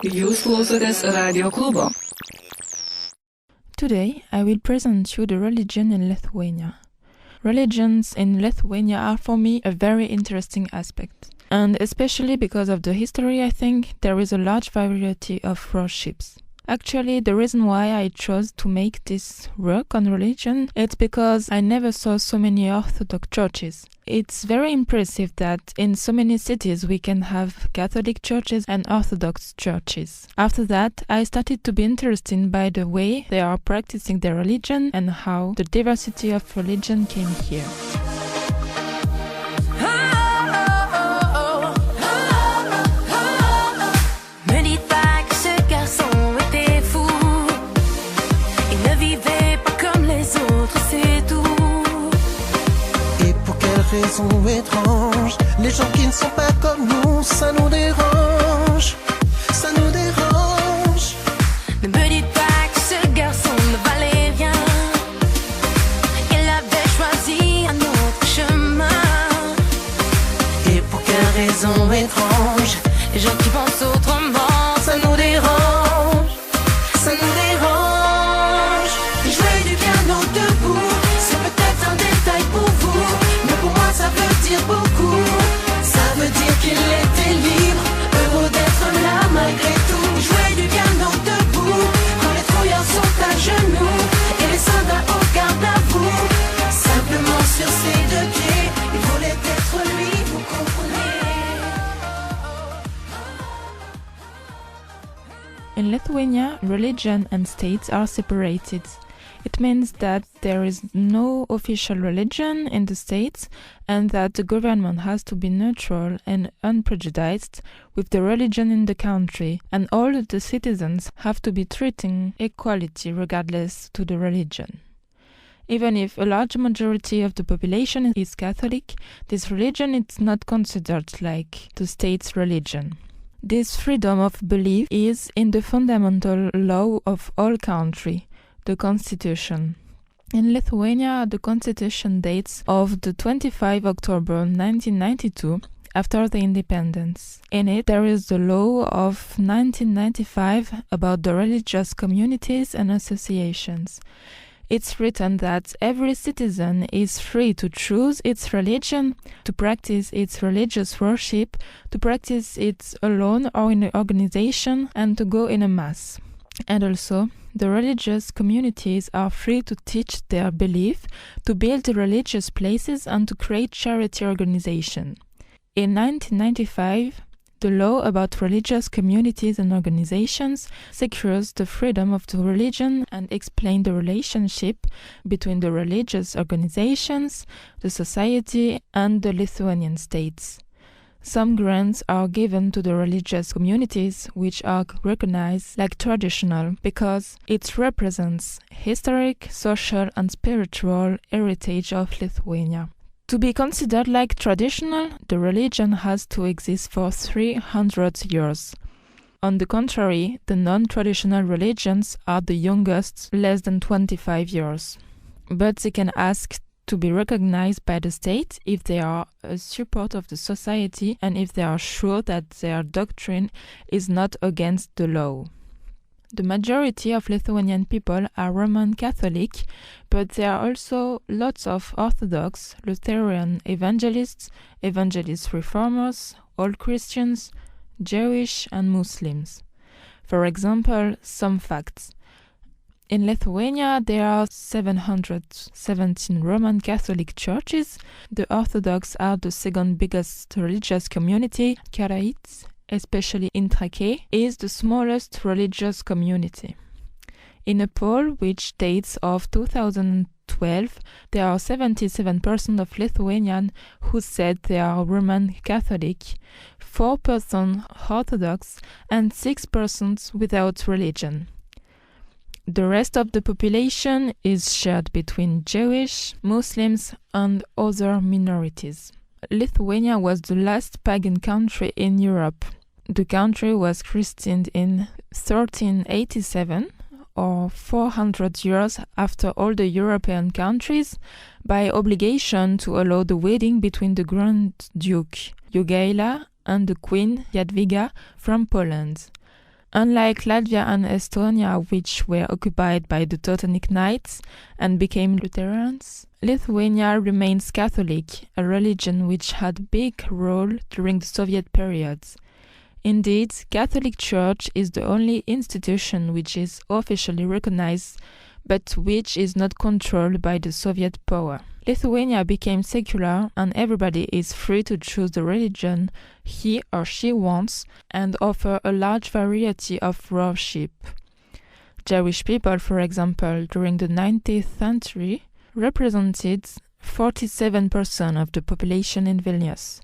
Jūs klausotės Radio klubo. Today, I will present you the religion in Lithuania. Religions in Lithuania are for me a very interesting aspect. And especially because of the history, I think there is a large variety of worships. Actually, the reason why I chose to make this work on religion is because I never saw so many Orthodox churches. It's very impressive that in so many cities we can have Catholic churches and Orthodox churches. After that, I started to be interested by the way they are practicing their religion and how the diversity of religion came here. Raison étrange, les gens qui ne sont pas comme nous, ça nous dérange, ça nous dérange. Ne me dites pas que ce garçon ne valait rien, il avait choisi un autre chemin. Et pour quelle raison étrange, Les gens qui pensent autrement, ça nous dérange, ça nous dérange. Jouer du piano debout, c'est peut-être un détail pour vous, mais pour moi ça veut dire beaucoup. Ça veut dire qu'il était libre, heureux d'être là malgré tout. Jouer du piano debout, quand les trouillards sont à genoux et les soldats au garde à vous. Simplement sur ses deux pieds, il voulait être lui, vous comprenez. In Lithuania, religion and state are separated. It means that there is no official religion in the state and that the government has to be neutral and unprejudiced with the religion in the country, and all the citizens have to be treating equality regardless to the religion. Even if a large majority of the population is Catholic, this religion is not considered like the state's religion. This freedom of belief is in the fundamental law of all country, the Constitution. In Lithuania, the Constitution dates of the 25 October 1992, after the independence. In it, there is the law of 1995 about the religious communities and associations. It's written that every citizen is free to choose its religion, to practice its religious worship, to practice it alone or in an organization, and to go in a mass. And also, the religious communities are free to teach their belief, to build religious places, and to create charity organization. In 1995, the law about religious communities and organizations secures the freedom of the religion and explains the relationship between the religious organizations, the society, and the Lithuanian states. Some grants are given to the religious communities which are recognized like traditional because it represents historic, social, and spiritual heritage of Lithuania. To be considered like traditional, the religion has to exist for 300 years. On the contrary, the non-traditional religions are the youngest, less than 25 years. But they can ask to be recognized by the state if they are a support of the society and if they are sure that their doctrine is not against the law. The majority of Lithuanian people are Roman Catholic, but there are also lots of Orthodox, Lutheran evangelists, evangelist reformers, all Christians, Jewish and Muslims. For example, some facts. In Lithuania, there are 717 Roman Catholic churches. The Orthodox are the second biggest religious community. Karaits, especially in Trakai, is the smallest religious community. In a poll which dates of 2012, there are 77% of Lithuanians who said they are Roman Catholic, 4% Orthodox, and 6% without religion. The rest of the population is shared between Jewish, Muslims, and other minorities. Lithuania was the last pagan country in Europe. The country was christened in 1387, or 400 years after all the European countries, by obligation to allow the wedding between the Grand Duke Jogaila and the Queen Jadwiga from Poland. Unlike Latvia and Estonia, which were occupied by the Teutonic Knights and became Lutherans, Lithuania remains Catholic, a religion which had a big role during the Soviet periods. Indeed, Catholic Church is the only institution which is officially recognized, but which is not controlled by the Soviet power. Lithuania became secular and everybody is free to choose the religion he or she wants and offer a large variety of worship. Jewish people, for example, during the 19th century, represented 47% of the population in Vilnius.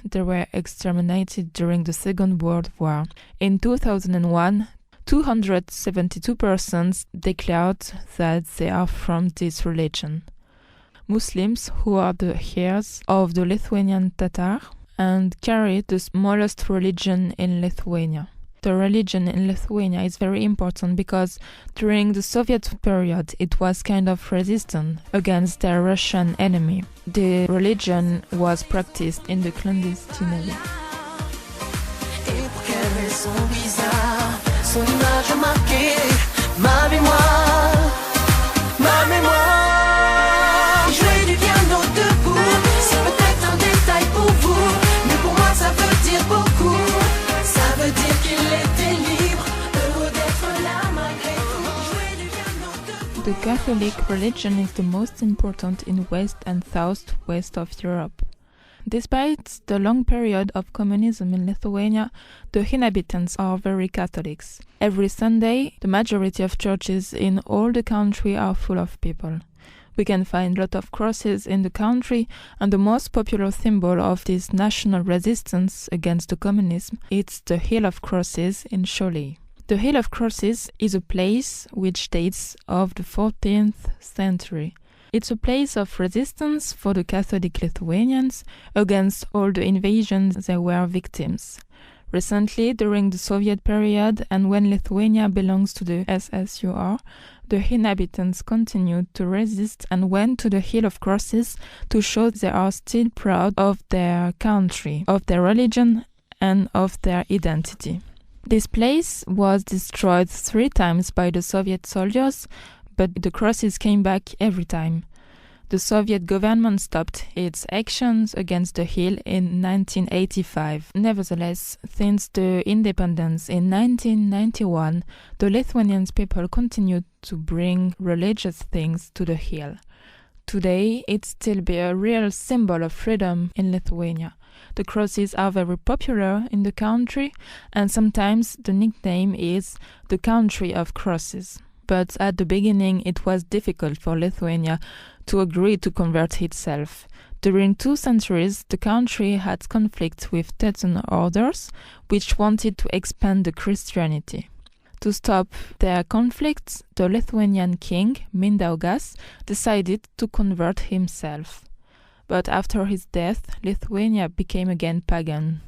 They were exterminated during the Second World War. In 2001, 272 persons declared that they are from this religion. Muslims, who are the heirs of the Lithuanian Tatar and carry the smallest religion in Lithuania. The religion in Lithuania is very important because during the Soviet period it was kind of resistant against their Russian enemy. The religion was practiced in the clandestinely. Son image a marqué ma mémoire, ma mémoire. Jouer du piano debout, c'est peut-être un détail pour vous, mais pour moi ça veut dire beaucoup. Ça veut dire qu'il était libre, heureux d'être là malgré tout. Jouer du piano debout. The Catholic religion is the most important in West and Southwest of Europe. Despite the long period of communism in Lithuania, the inhabitants are very Catholics. Every Sunday, the majority of churches in all the country are full of people. We can find a lot of crosses in the country, and the most popular symbol of this national resistance against the communism is the Hill of Crosses in Cholet. The Hill of Crosses is a place which dates of the 14th century. It's a place of resistance for the Catholic Lithuanians against all the invasions they were victims. Recently, during the Soviet period and when Lithuania belongs to the SSUR, the inhabitants continued to resist and went to the Hill of Crosses to show they are still proud of their country, of their religion, and of their identity. This place was destroyed 3 times by the Soviet soldiers, but the crosses came back every time. The Soviet government stopped its actions against the hill in 1985. Nevertheless, since the independence in 1991, the Lithuanian people continued to bring religious things to the hill. Today, it still be a real symbol of freedom in Lithuania. The crosses are very popular in the country, and sometimes the nickname is the country of crosses. But at the beginning it was difficult for Lithuania to agree to convert itself. During 2 centuries, the country had conflicts with Teuton orders, which wanted to expand the Christianity. To stop their conflicts, the Lithuanian king, Mindaugas, decided to convert himself. But after his death, Lithuania became again pagan.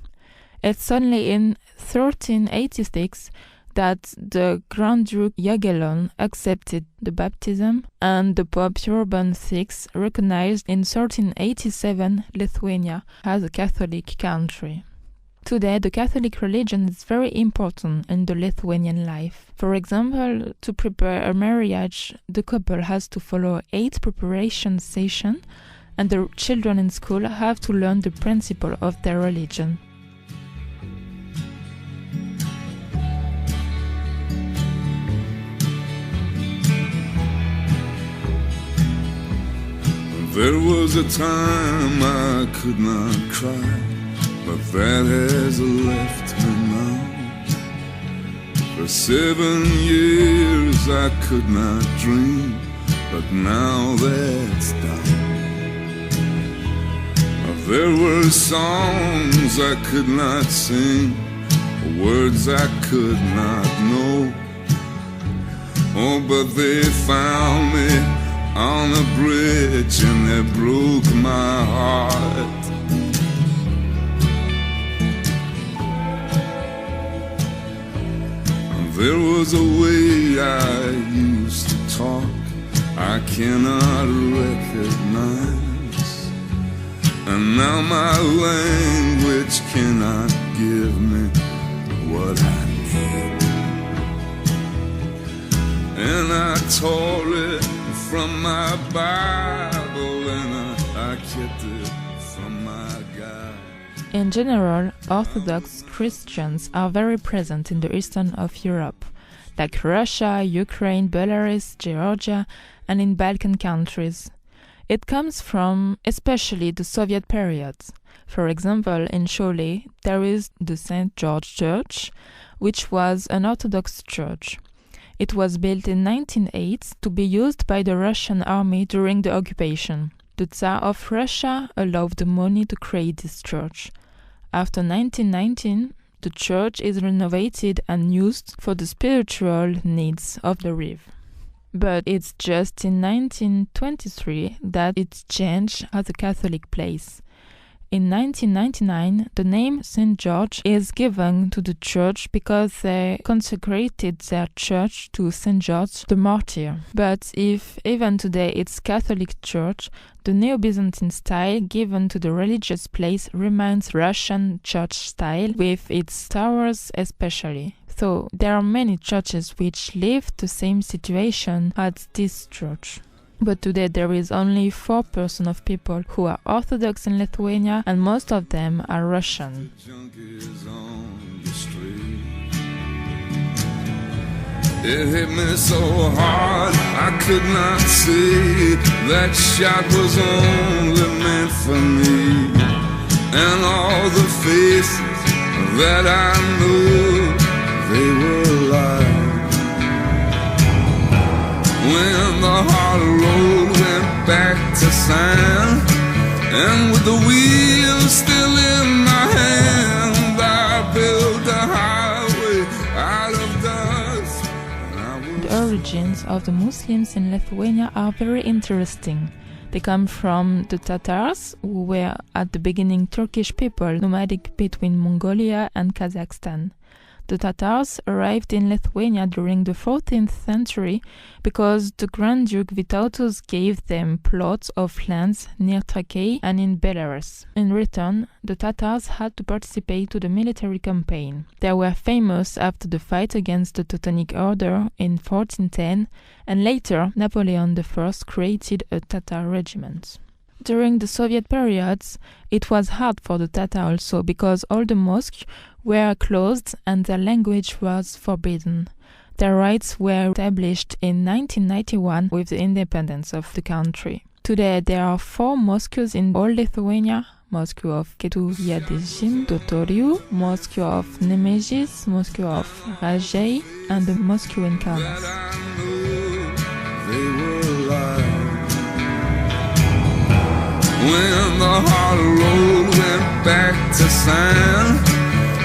It's only in 1386 that the Grand Duke Jagiellon accepted the baptism, and the Pope Urban VI recognized in 1387 Lithuania as a Catholic country. Today, the Catholic religion is very important in the Lithuanian life. For example, to prepare a marriage, the couple has to follow 8 preparation sessions, and the children in school have to learn the principle of their religion. There was a time I could not cry, but that has left me now. For 7 years I could not dream, but now that's done. There were songs I could not sing, words I could not know. Oh, but they found me on a bridge and they broke my heart. There was a way I used to talk I cannot recognize, and now my language cannot give me what I need. I tore it from my Bible and I kept it from my God. In general, Orthodox Christians are very present in the eastern of Europe, like Russia, Ukraine, Belarus, Georgia, and in Balkan countries. It comes from especially the Soviet period. For example, in Cholet, there is the St. George Church, which was an Orthodox church. It was built in 1908 to be used by the Russian army during the occupation. The Tsar of Russia allowed the money to create this church. After 1919, the church is renovated and used for the spiritual needs of the Rev. But it's just in 1923 that it changed as a Catholic place. In 1999, the name St. George is given to the church because they consecrated their church to St. George the Martyr. But if even today it's Catholic Church, the Neo-Byzantine style given to the religious place remains Russian church style, with its towers especially. So there are many churches which live the same situation as this church. But today there is only 4% of people who are Orthodox in Lithuania, and most of them are Russian. It hit me so hard I could not see. That shot was only meant for me. And all the faces that I knew, they were alive. When the hard road went back to sand, and with the wheels still in my hand, I built a highway out of dust. The origins of the Muslims in Lithuania are very interesting. They come from the Tatars, who were at the beginning Turkish people nomadic between Mongolia and Kazakhstan. The Tatars arrived in Lithuania during the 14th century because the Grand Duke Vytautas gave them plots of lands near Trakai and in Belarus. In return, the Tatars had to participate to the military campaign. They were famous after the fight against the Teutonic Order in 1410, and later Napoleon I created a Tatar regiment. During the Soviet periods, it was hard for the Tatar also because all the mosques were closed and their language was forbidden. Their rights were established in 1991 with the independence of the country. Today there are 4 mosques in all Lithuania: Mosque of Keturiasdešimt Totorių, Mosque of Nemėžis, Mosque of Rajai, and the Mosque in Kaunas. When the hard road went back to sand,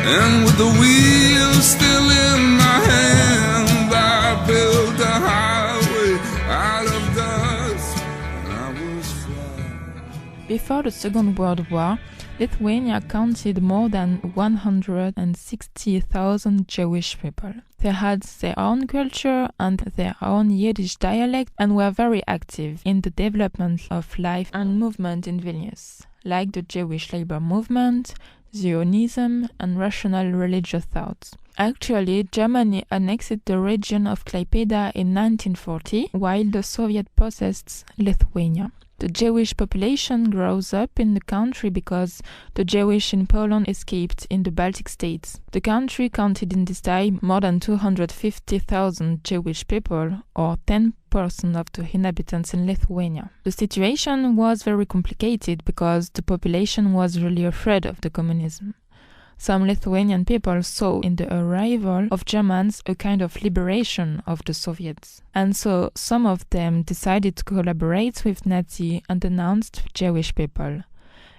and with the wheels still in my hand, I built a highway out of dust, and I was flying. Before the Second World War, Lithuania counted more than 160,000 Jewish people. They had their own culture and their own Yiddish dialect and were very active in the development of life and movement in Vilnius, like the Jewish labor movement, Zionism, and rational religious thought. Actually, Germany annexed the region of Klaipėda in 1940, while the Soviet possessed Lithuania. The Jewish population grows up in the country because the Jewish in Poland escaped in the Baltic states. The country counted in this time more than 250,000 Jewish people, or 10% of the inhabitants in Lithuania. The situation was very complicated because the population was really afraid of the communism. Some Lithuanian people saw in the arrival of Germans a kind of liberation of the Soviets. And so some of them decided to collaborate with Nazi and denounced Jewish people.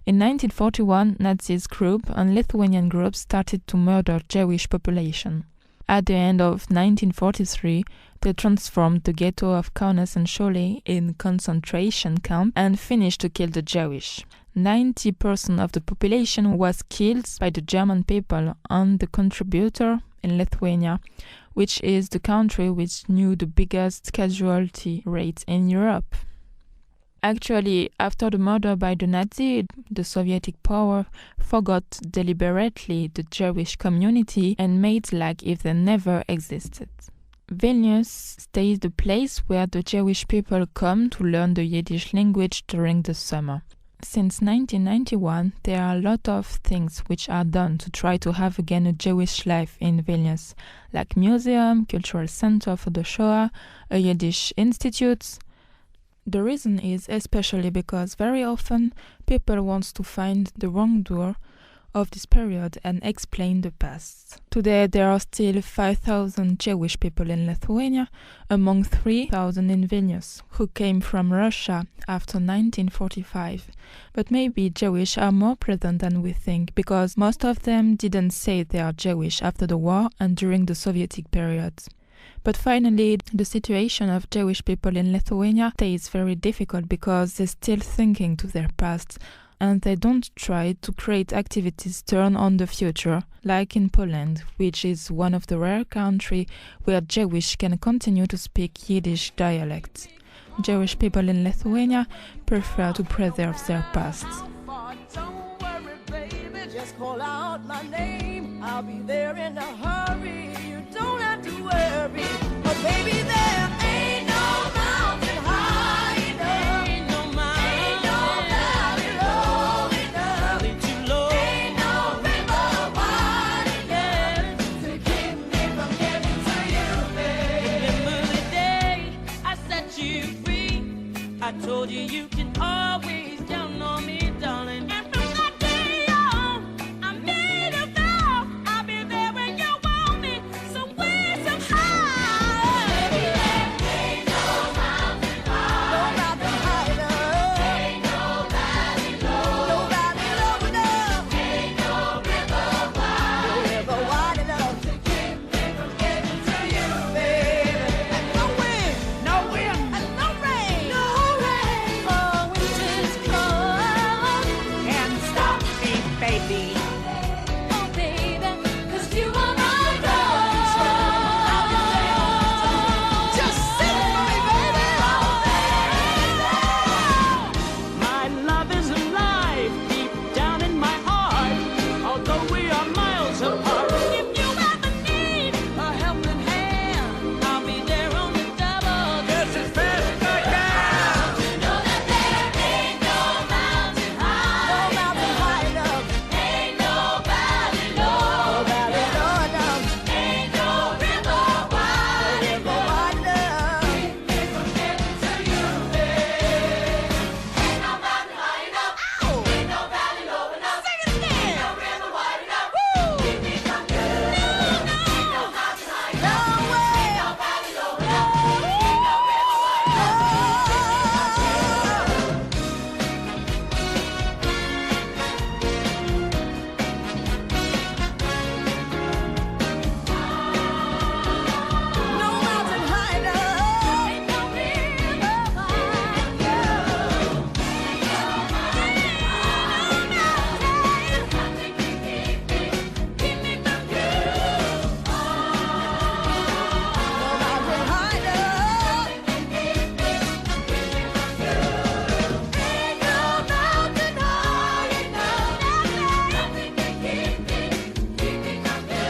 In 1941, Nazis group and Lithuanian groups started to murder Jewish population. At the end of 1943, they transformed the ghetto of Kaunas and Cholet in concentration camp and finished to kill the Jewish. 90% of the population was killed by the German people and the contributor in Lithuania, which is the country which knew the biggest casualty rate in Europe. Actually, after the murder by the Nazi, the Soviet power forgot deliberately the Jewish community and made like if they never existed. Vilnius stays the place where the Jewish people come to learn the Yiddish language during the summer. Since 1991, there are a lot of things which are done to try to have again a Jewish life in Vilnius, like museum, cultural center for the Shoah, a Yiddish institute. The reason is especially because very often people want to find the wrongdoer of this period and explain the past. Today there are still 5,000 Jewish people in Lithuania, among 3,000 in Vilnius, who came from Russia after 1945. But maybe Jewish are more present than we think, because most of them didn't say they are Jewish after the war and during the Soviet period. But finally, the situation of Jewish people in Lithuania stays very difficult because they're still thinking to their past, and they don't try to create activities turned on the future, like in Poland, which is one of the rare countries where Jewish can continue to speak Yiddish dialect. Jewish people in Lithuania prefer to preserve their past. Don't worry, baby, just call out my name. I'll be there in a hurry. You don't have to worry. But baby, there ain't no mountain high enough. Ain't no valley low enough. Too low. Ain't no river wide enough to keep me from getting to you, baby. Remember the day I set you free. I told you you can always count on me, darling. And from that day on, I made a vow. I'll be there when you want me, somewhere, somehow. Baby, there ain't no mountain high. No mountain high enough. Ain't no valley low. No valley low enough. Ain't no river wide. No river wide enough to keep me from getting to you, baby. And no wind. No wind. And no rain. No rain. For winter's cold. And stop me, baby. Oh, baby, 'cause you are my girl. Just sing it for me, baby. Oh, baby. My love is alive deep down in my heart, although we are miles apart. If you ever need a helping hand, I'll be there on the double. Just as fast as I can. You know that there ain't no mountain high. No mountain high enough. Ain't no valley low. No valley low enough. Ain't no river wide. River wide enough. Keep me from getting to you, babe. Ain't no mountain high enough. Ain't no valley low enough. Sing it again. Ain't no river wide enough. Keep me from getting to you. Ain't no mountain high enough. No way. Ain't no valley low enough. Ain't no river wide enough. No mountain high enough. Ain't no river wide enough. Nothing can keep me from you. No mountain high enough. Ain't no mountain high enough. Nothing can keep me from you.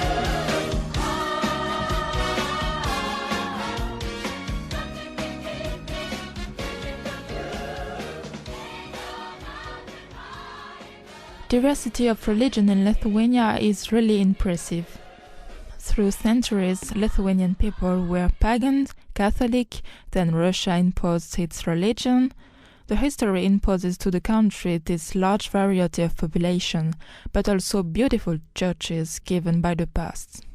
Diversity of religion in Lithuania is really impressive. Through centuries, Lithuanian people were pagan, Catholic, then Russia imposed its religion. The history imposes to the country this large variety of population, but also beautiful churches given by the past.